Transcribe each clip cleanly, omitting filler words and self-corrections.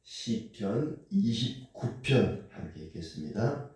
시편 29편 함께 읽겠습니다.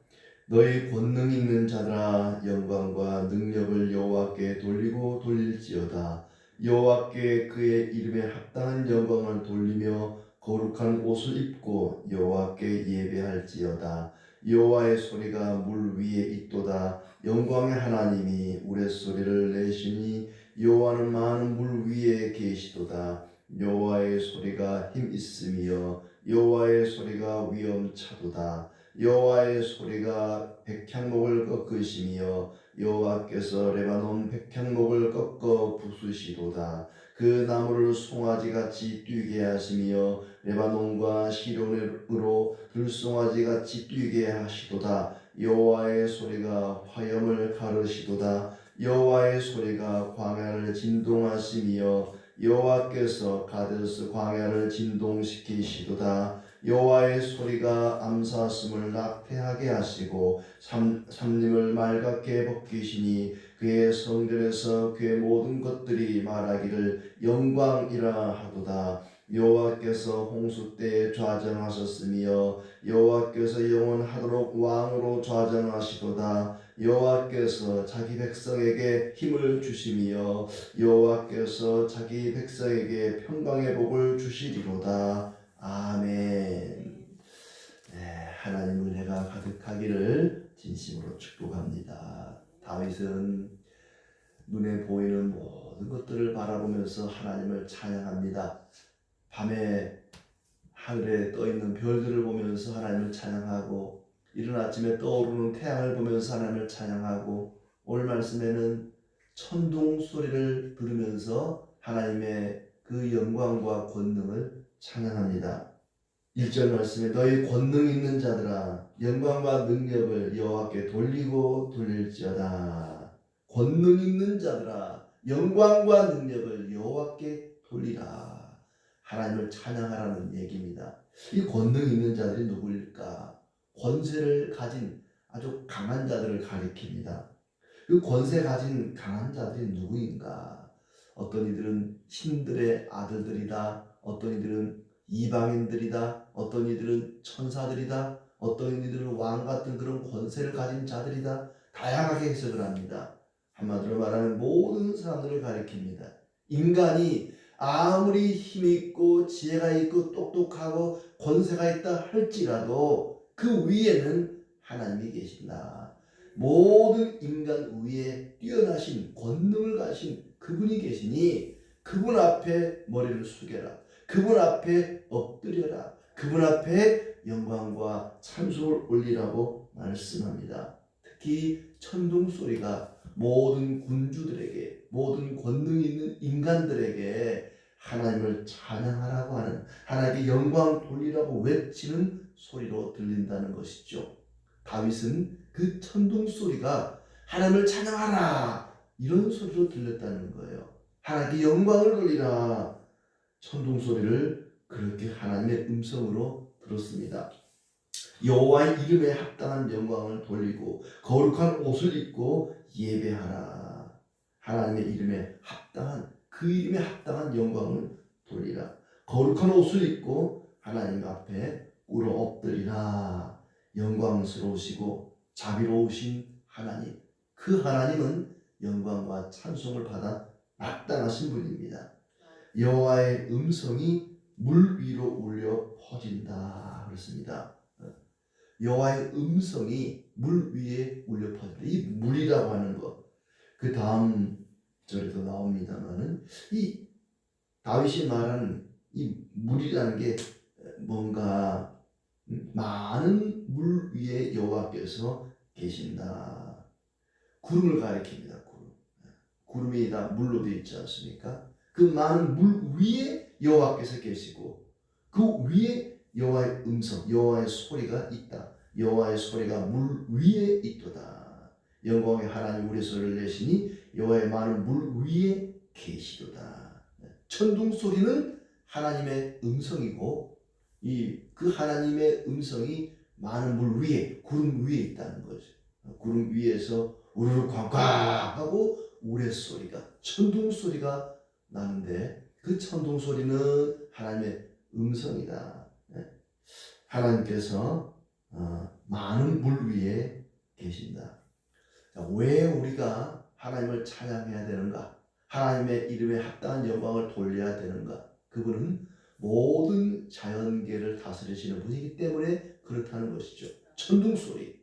너희 권능 있는 자들아 영광과 능력을 여호와께 돌리고 돌릴지어다. 여호와께 그의 이름에 합당한 영광을 돌리며 거룩한 옷을 입고 여호와께 예배할지어다. 여호와의 소리가 물 위에 있도다. 영광의 하나님이 우레소리를 내시니 여호와는 많은 물 위에 계시도다. 여호와의 소리가 힘 있으며 여호와의 소리가 위엄차도다. 여호와의 소리가 백향목을 꺾으시며 여호와께서 레바논 백향목을 꺾어 부수시도다. 그 나무를 송아지같이 뛰게 하시며 레바논과 시론으로 들송아지같이 뛰게 하시도다. 여호와의 소리가 화염을 가르시도다. 여호와의 소리가 광야를 진동하시며 여호와께서 가데스 광야를 진동시키시도다. 여호와의 소리가 암사슴을 낙태하게 하시고 삼림을 맑게 벗기시니 그의 성전에서 그의 모든 것들이 말하기를 영광이라 하도다. 여호와께서 홍수 때에 좌정하셨으며 여호와께서 영원하도록 왕으로 좌정하시도다. 여호와께서 자기 백성에게 힘을 주시며 여호와께서 자기 백성에게 평강의 복을 주시리로다. 아멘. 하나님 은혜가 가득하기를 진심으로 축복합니다. 다윗은 눈에 보이는 모든 것들을 바라보면서 하나님을 찬양합니다. 밤에 하늘에 떠있는 별들을 보면서 하나님을 찬양하고 이른 아침에 떠오르는 태양을 보면서 하나님을 찬양하고 오늘 말씀에는 천둥 소리를 들으면서 하나님의 그 영광과 권능을 찬양합니다. 1절 말씀에 너희 권능 있는 자들아 영광과 능력을 여호와께 돌리고 돌릴지어다. 권능 있는 자들아 영광과 능력을 여호와께 돌리라. 하나님을 찬양하라는 얘기입니다. 이 권능 있는 자들이 누구일까? 권세를 가진 아주 강한 자들을 가리킵니다. 그 권세 가진 강한 자들이 누구인가? 어떤 이들은 신들의 아들들이다. 어떤 이들은 이방인들이다. 어떤 이들은 천사들이다. 어떤 이들은 왕 같은 그런 권세를 가진 자들이다. 다양하게 해석을 합니다. 한마디로 말하면 모든 사람들을 가리킵니다. 인간이 아무리 힘이 있고 지혜가 있고 똑똑하고 권세가 있다 할지라도 그 위에는 하나님이 계신다. 모든 인간 위에 뛰어나신 권능을 가신 그분이 계시니 그분 앞에 머리를 숙여라. 그분 앞에 엎드려라. 그분 앞에 영광과 찬송을 올리라고 말씀합니다. 특히 천둥 소리가 모든 군주들에게 모든 권능 있는 인간들에게 하나님을 찬양하라고 하는 하나님께 영광 돌리라고 외치는 소리로 들린다는 것이죠. 다윗은 그 천둥 소리가 하나님을 찬양하라 이런 소리로 들렸다는 거예요. 하나님께 영광을 돌리라. 천둥 소리를 그렇게 하나님의 음성으로 들었습니다. 여호와의 이름에 합당한 영광을 돌리고 거룩한 옷을 입고 예배하라. 하나님의 이름에 합당한 그 이름에 합당한 영광을 돌리라. 거룩한 옷을 입고 하나님 앞에 꿇어 엎드리라. 영광스러우시고 자비로우신 하나님, 그 하나님은 영광과 찬송을 받아 마땅하신 분입니다. 여호와의 음성이 물 위로 울려 퍼진다 그렇습니다. 여호와의 음성이 물 위에 울려 퍼진다. 이 물이라고 하는 것, 그 다음 절에도 나옵니다만은 이 다윗이 말하는 이 물이라는 게 뭔가 많은 물 위에 여호와께서 계신다. 구름을 가리킵니다. 구름이 다 물로 되어 있지 않습니까? 그 많은 물 위에 여호와께서 계시고 그 위에 여호와의 음성, 여호와의 소리가 있다. 여호와의 소리가 물 위에 있도다. 영광의 하나님 우리 소리를 내시니 여호와의 많은 물 위에 계시도다. 천둥 소리는 하나님의 음성이고 그 하나님의 음성이 많은 물 위에, 구름 위에 있다는 거죠. 구름 위에서 우르르 쾅쾅 하고 우레소리가, 천둥 소리가 나는데 그 천둥 소리는 하나님의 음성이다. 하나님께서 많은 물 위에 계신다. 자, 왜 우리가 하나님을 찬양해야 되는가? 하나님의 이름에 합당한 영광을 돌려야 되는가? 그분은 모든 자연계를 다스리시는 분이기 때문에 그렇다는 것이죠. 천둥소리,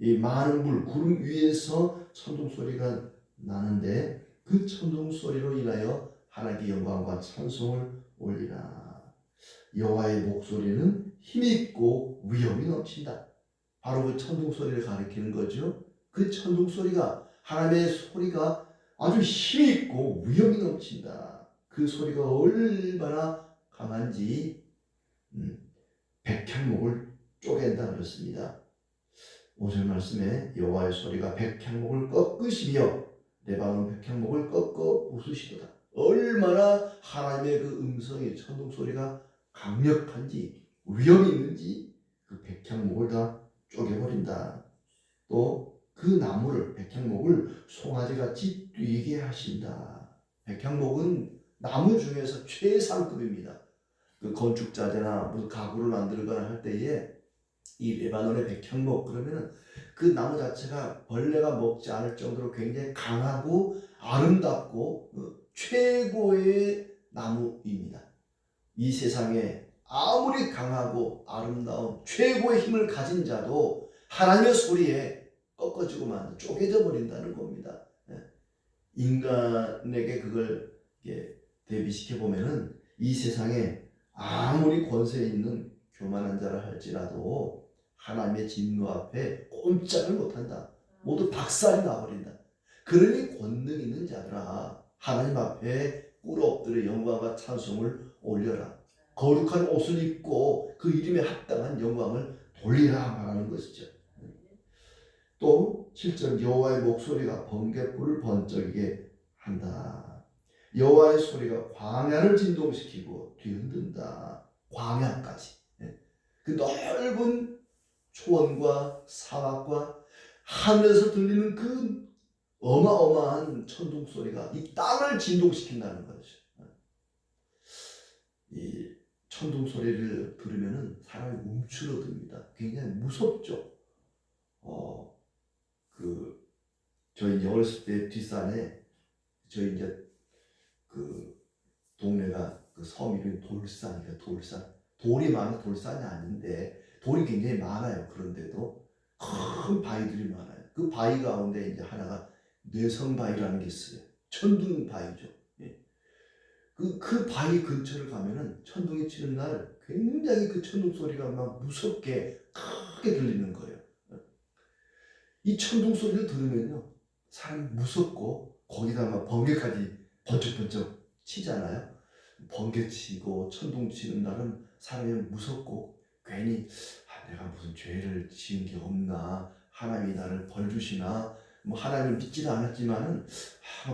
이 많은 물, 구름 위에서 천둥소리가 나는데 그 천둥소리로 인하여 하나님께 영광과 찬송을 올리라. 여호와의 목소리는 힘있고 위엄이 넘친다. 바로 그 천둥소리를 가리키는 거죠. 그 천둥소리가, 하나님의 소리가 아주 힘있고 위엄이 넘친다. 그 소리가 얼마나 강한지 백향목을 쪼갠다 그랬습니다. 5절 말씀에 여호와의 소리가 백향목을 꺾으시며 레바논 백향목을 꺾어 부수시도다. 얼마나 하나님의 그 음성의 천둥소리가 강력한지 위엄이 있는지 그 백향목을 다 쪼개버린다. 또 그 나무를, 백향목을 송아지같이 뛰게 하신다. 백향목은 나무 중에서 최상급입니다. 그 건축자재나 무슨 가구를 만들거나 할 때에 이 레바논의 백향목 그러면은 그 나무 자체가 벌레가 먹지 않을 정도로 굉장히 강하고 아름답고 최고의 나무입니다. 이 세상에 아무리 강하고 아름다운 최고의 힘을 가진 자도 하나님의 소리에 꺾어지고만 쪼개져 버린다는 겁니다. 인간에게 그걸 대비시켜 보면은 이 세상에 아무리 권세 있는 교만한 자라 할지라도 하나님의 진노 앞에 꼼짝을 못한다. 모두 박살이 나버린다. 그러니 권능 있는 자들아, 하나님 앞에 꿇어 엎드려 영광과 찬송을 올려라. 거룩한 옷을 입고 그 이름에 합당한 영광을 돌리라 말하는 것이죠. 또 7절 여호와의 목소리가 번갯불을 번쩍이게 한다. 여호와의 소리가 광야를 진동시키고 뒤흔든다. 광야까지. 그 넓은 초원과 사막과 하늘에서 들리는 그 어마어마한 천둥소리가 이 땅을 진동시킨다는 거죠. 이 천둥소리를 들으면 사람이 움츠러듭니다. 굉장히 무섭죠. 저희 어렸을 때 뒷산에 저희 이제 그 동네가 그 섬 이름이 돌산이니까 돌산. 돌이 많은 돌산이 아닌데 돌이 굉장히 많아요. 그런데도 큰 바위들이 많아요. 그 바위 가운데 이제 하나가 뇌성바위라는 게 있어요. 천둥바위죠. 그 바위 근처를 가면은 천둥이 치는 날 굉장히 그 천둥 소리가 막 무섭게 크게 들리는 거예요. 이 천둥 소리를 들으면요, 사람이 무섭고 거기다 막 번개까지 번쩍번쩍 치잖아요. 번개 치고 천둥 치는 날은 사람이 무섭고 괜히 내가 무슨 죄를 지은 게 없나, 하나님이 나를 벌 주시나, 뭐 하나님을 믿지도 않았지만은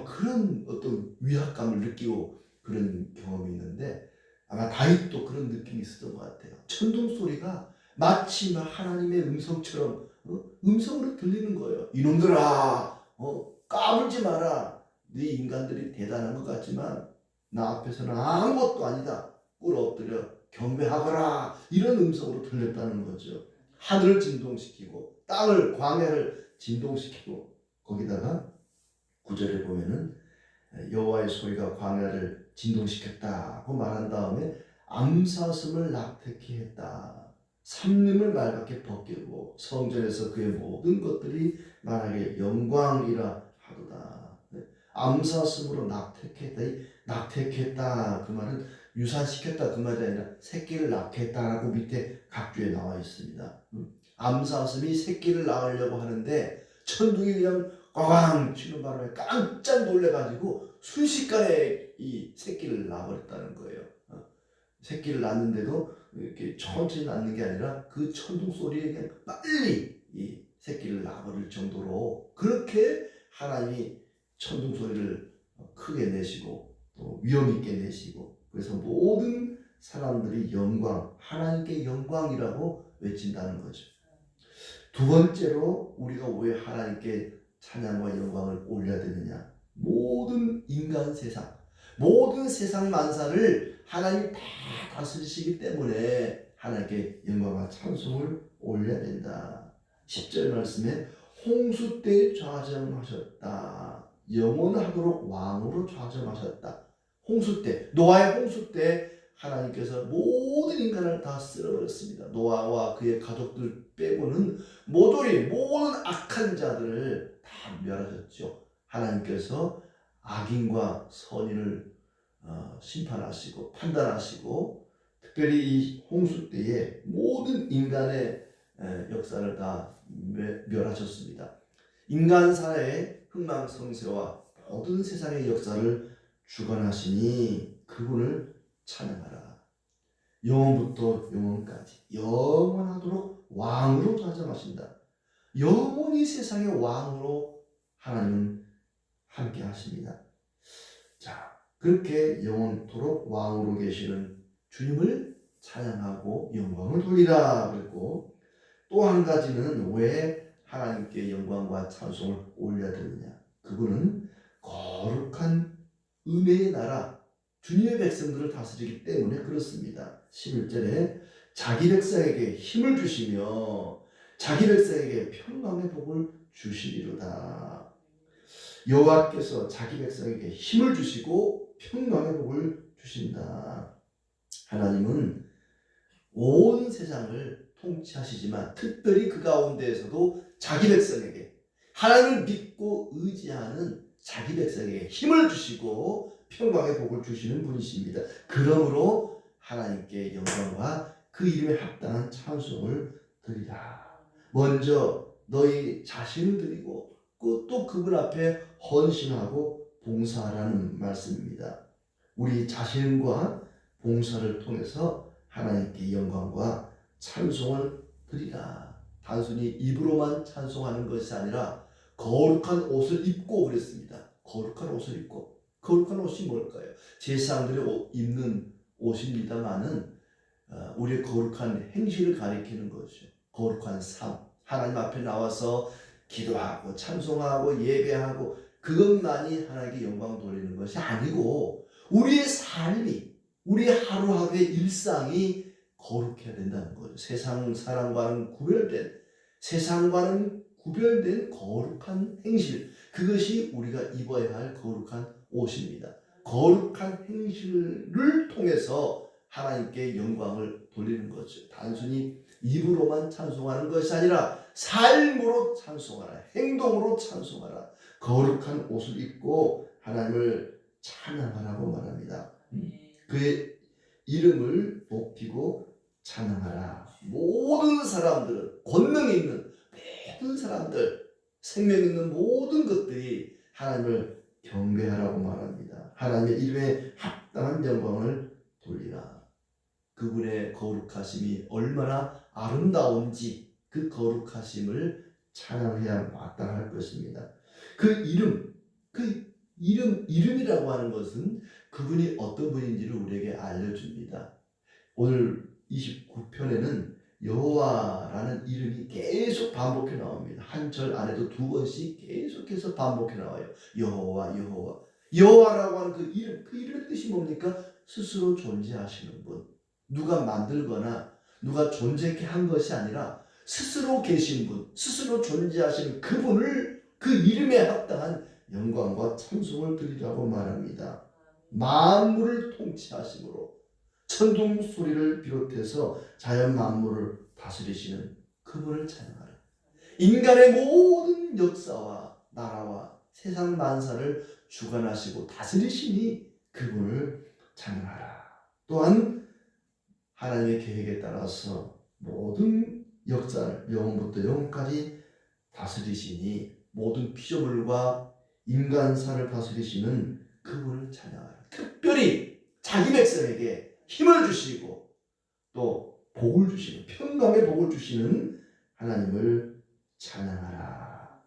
그런 어떤 위압감을 느끼고 그런 경험이 있는데 아마 다윗도 그런 느낌이 있었던 것 같아요. 천둥 소리가 마치 막 하나님의 음성처럼 음성으로 들리는 거예요. 이놈들아, 까불지 마라. 네 인간들이 대단한 것 같지만 나 앞에서는 아무것도 아니다. 꿇어 엎드려 경배하거라. 이런 음성으로 들렸다는 거죠. 하늘을 진동시키고 땅을, 광야를 진동시키고, 거기다가 9절에 보면은 여호와의 소리가 광야를 진동시켰다고 말한 다음에 암사슴을 낙태케 했다. 삼림을 맑게 벗기고 성전에서 그의 모든 것들이 말하기를 영광이라 하도다. 암사슴으로 낙태했다. 이 낙태했다 그 말은 유산시켰다 그 말이 아니라 새끼를 낳게 했다라고 밑에 각주에 나와 있습니다. 암사슴이 새끼를 낳으려고 하는데 천둥이 그냥 꽝 치는 바람에 깜짝 놀래가지고 순식간에 이 새끼를 낳아버렸다는 거예요. 새끼를 낳는데도 이렇게 천천히 낳는 게 아니라 그 천둥 소리에 그냥 빨리 이 새끼를 낳아버릴 정도로 그렇게 하나님이 천둥 소리를 크게 내시고 또 위험 있게 내시고, 그래서 모든 사람들이 영광, 하나님께 영광이라고 외친다는 거죠. 두 번째로 우리가 왜 하나님께 찬양과 영광을 올려야 되느냐? 모든 인간 세상, 모든 세상 만사를 하나님이 다 다스리시기 때문에 하나님께 영광과 찬송을 올려야 된다. 10절 말씀에 홍수 때 좌정하셨다. 영원하도록 왕으로 좌정하셨다. 홍수 때, 노아의 홍수 때 하나님께서 모든 인간을 다 쓸어버렸습니다. 노아와 그의 가족들 빼고는 모든 악한 자들을 다 멸하셨죠. 하나님께서 악인과 선인을 심판하시고 판단하시고, 특별히 이 홍수 때에 모든 인간의 역사를 다 멸하셨습니다. 인간사의 흥망성쇠와 모든 세상의 역사를 주관하시니 그분을 찬양하라. 영원부터 영원까지 영원하도록 왕으로 좌정하신다. 영원히 세상의 왕으로 하나님은 함께 하십니다. 자, 그렇게 영원토록 왕으로 계시는 주님을 찬양하고 영광을 돌리라 그랬고, 또 한 가지는 왜 하나님께 영광과 찬송을 올려드리느냐. 그분은 거룩한 은혜의 나라, 주님의 백성들을 다스리기 때문에 그렇습니다. 11절에 자기 백성에게 힘을 주시며 자기 백성에게 평강의 복을 주시리로다. 여호와께서 자기 백성에게 힘을 주시고 평강의 복을 주신다. 하나님은 온 세상을 통치하시지만 특별히 그 가운데에서도 자기 백성에게, 하나님을 믿고 의지하는 자기 백성에게 힘을 주시고 평강의 복을 주시는 분이십니다. 그러므로 하나님께 영광과 그 이름에 합당한 찬송을 드리라. 먼저 너희 자신을 드리고 또 그분 앞에 헌신하고 봉사하라는 말씀입니다. 우리 자신과 봉사를 통해서 하나님께 영광과 찬송을 드리라. 단순히 입으로만 찬송하는 것이 아니라 거룩한 옷을 입고 그랬습니다. 거룩한 옷을 입고. 거룩한 옷이 뭘까요? 제사장들이 입는 옷입니다만은 우리의 거룩한 행실을 가리키는 것이죠. 거룩한 삶. 하나님 앞에 나와서 기도하고 찬송하고 예배하고 그것만이 하나님께 영광 돌리는 것이 아니고 우리의 삶이, 우리의 하루하루의 일상이 거룩해야 된다는 거죠. 세상과는 구별된 거룩한 행실, 그것이 우리가 입어야 할 거룩한 옷입니다. 거룩한 행실을 통해서 하나님께 영광을 돌리는 거죠. 단순히 입으로만 찬송하는 것이 아니라 삶으로 찬송하라, 행동으로 찬송하라. 거룩한 옷을 입고 하나님을 찬양하라고 말합니다. 그의 이름을 높이고 찬양하라. 모든 사람들은, 권능이 있는 모든 사람들, 생명 있는 모든 것들이 하나님을 경배하라고 말합니다. 하나님의 이름에 합당한 영광을 돌리라. 그분의 거룩하심이 얼마나 아름다운지 그 거룩하심을 찬양해야 마땅할 것입니다. 이름이라고 하는 것은 그분이 어떤 분인지를 우리에게 알려줍니다. 오늘 29편에는 여호와라는 이름이 계속 반복해 나옵니다. 한 절 안에도 2번씩 계속해서 반복해 나와요. 여호와, 여호와. 여호와라고 하는 그 이름의 뜻이 뭡니까? 스스로 존재하시는 분. 누가 만들거나 누가 존재케 한 것이 아니라 스스로 계신 분, 스스로 존재하시는 그분을, 그 이름에 합당한 영광과 찬송을 드리라고 말합니다. 만물을 통치하심으로 천둥 소리를 비롯해서 자연 만물을 다스리시는 그분을 찬양하라. 인간의 모든 역사와 나라와 세상 만사를 주관하시고 다스리시니 그분을 찬양하라. 또한 하나님의 계획에 따라서 모든 역사를 영원부터 영원까지 다스리시니 모든 피조물과 인간사를 다스리시는 그분을 찬양하라. 특별히 자기 백성에게 힘을 주시고 또 복을 주시는, 평강의 복을 주시는 하나님을 찬양하라.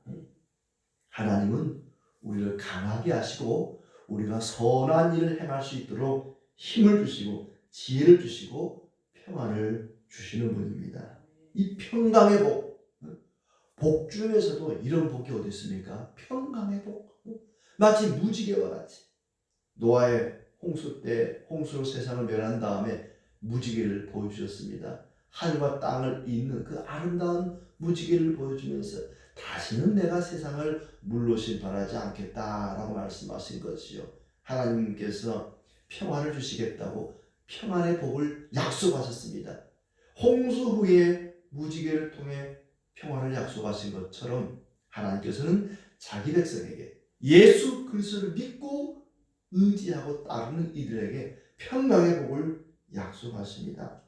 하나님은 우리를 강하게 하시고 우리가 선한 일을 행할 수 있도록 힘을 주시고 지혜를 주시고 평안을 주시는 분입니다. 이 평강의 복 중에서도 이런 복이 어디 있습니까? 평강의 복. 마치 무지개와 같이 노아의 홍수 때 홍수로 세상을 멸한 다음에 무지개를 보여주셨습니다. 하늘과 땅을 잇는 그 아름다운 무지개를 보여주면서 다시는 내가 세상을 물러신 바라지 않겠다라고 말씀하신 것이요. 하나님께서 평화를 주시겠다고 평안의 복을 약속하셨습니다. 홍수 후에 무지개를 통해 평화를 약속하신 것처럼 하나님께서는 자기 백성에게 예수 그리스도를 믿고 의지하고 따르는 이들에게 평강의 복을 약속하십니다.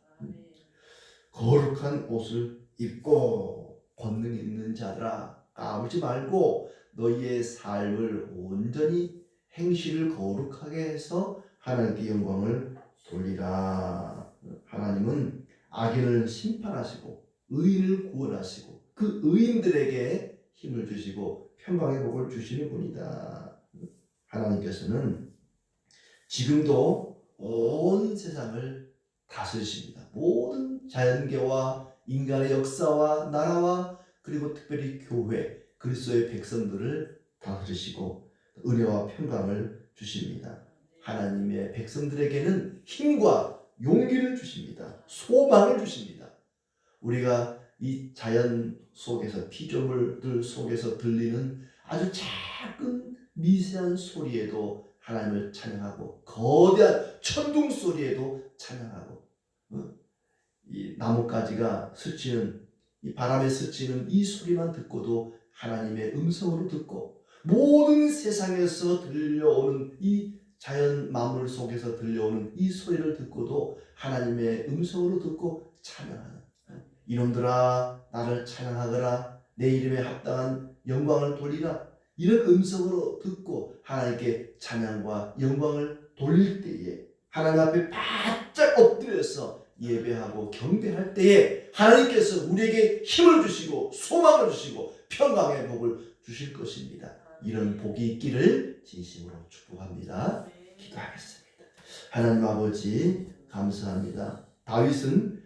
거룩한 옷을 입고 권능 있는 자들아 까불지 말고 너희의 삶을 온전히 행실을 거룩하게 해서 하나님께 영광을 돌리라. 하나님은 악인을 심판하시고 의인을 구원하시고 그 의인들에게 힘을 주시고 평강의 복을 주시는 분이다. 하나님께서는 지금도 온 세상을 다스리십니다. 모든 자연계와 인간의 역사와 나라와 그리고 특별히 교회, 그리스도의 백성들을 다스리시고 은혜와 평강을 주십니다. 하나님의 백성들에게는 힘과 용기를 주십니다. 소망을 주십니다. 우리가 이 자연 속에서 피조물들 속에서 들리는 아주 작은 미세한 소리에도 하나님을 찬양하고 거대한 천둥 소리에도 찬양하고 이 나뭇가지가 스치는 이 바람에 스치는 이 소리만 듣고도 하나님의 음성으로 듣고 모든 세상에서 들려오는 이 자연 만물 속에서 들려오는 이 소리를 듣고도 하나님의 음성으로 듣고 찬양하는 이놈들아 나를 찬양하거라 내 이름에 합당한 영광을 돌리라 이런 음성으로 듣고 하나님께 찬양과 영광을 돌릴 때에 하나님 앞에 바짝 엎드려서 예배하고 경배할 때에 하나님께서 우리에게 힘을 주시고 소망을 주시고 평강의 복을 주실 것입니다. 이런 복이 있기를 진심으로 축복합니다. 기도하겠습니다. 하나님 아버지 감사합니다. 다윗은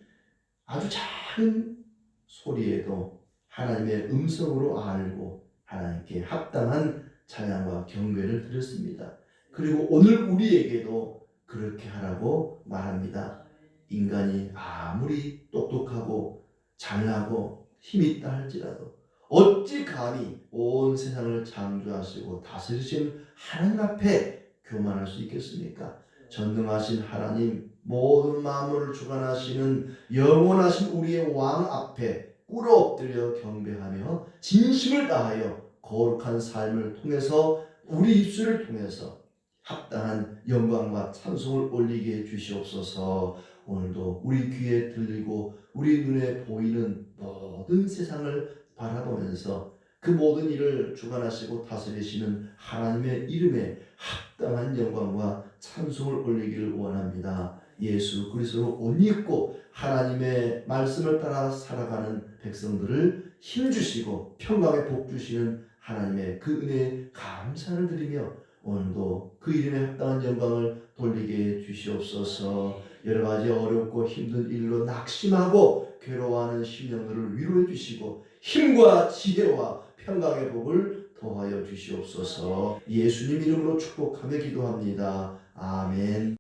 아주 작은 소리에도 하나님의 음성으로 알고 하나님께 합당한 찬양과 경배를 드렸습니다. 그리고 오늘 우리에게도 그렇게 하라고 말합니다. 인간이 아무리 똑똑하고 잘나고 힘이 있다 할지라도 어찌 감히 온 세상을 창조하시고 다스리신 하나님 앞에 교만할 수 있겠습니까? 전능하신 하나님 모든 만물을 주관하시는 영원하신 우리의 왕 앞에 꿇어 엎드려 경배하며 진심을 다하여 거룩한 삶을 통해서 우리 입술을 통해서 합당한 영광과 찬송을 올리게 해 주시옵소서. 오늘도 우리 귀에 들리고 우리 눈에 보이는 모든 세상을 바라보면서 그 모든 일을 주관하시고 다스리시는 하나님의 이름에 합당한 영광과 찬송을 올리기를 원합니다. 예수 그리스도로 옷 입고 하나님의 말씀을 따라 살아가는 백성들을 힘주시고 평강의 복 주시는 하나님의 그 은혜에 감사를 드리며 오늘도 그 이름에 합당한 영광을 돌리게 해 주시옵소서. 여러 가지 어렵고 힘든 일로 낙심하고 괴로워하는 심령들을 위로해 주시고 힘과 지혜와 평강의 복을 더하여 주시옵소서. 예수님 이름으로 축복하며 기도합니다. 아멘.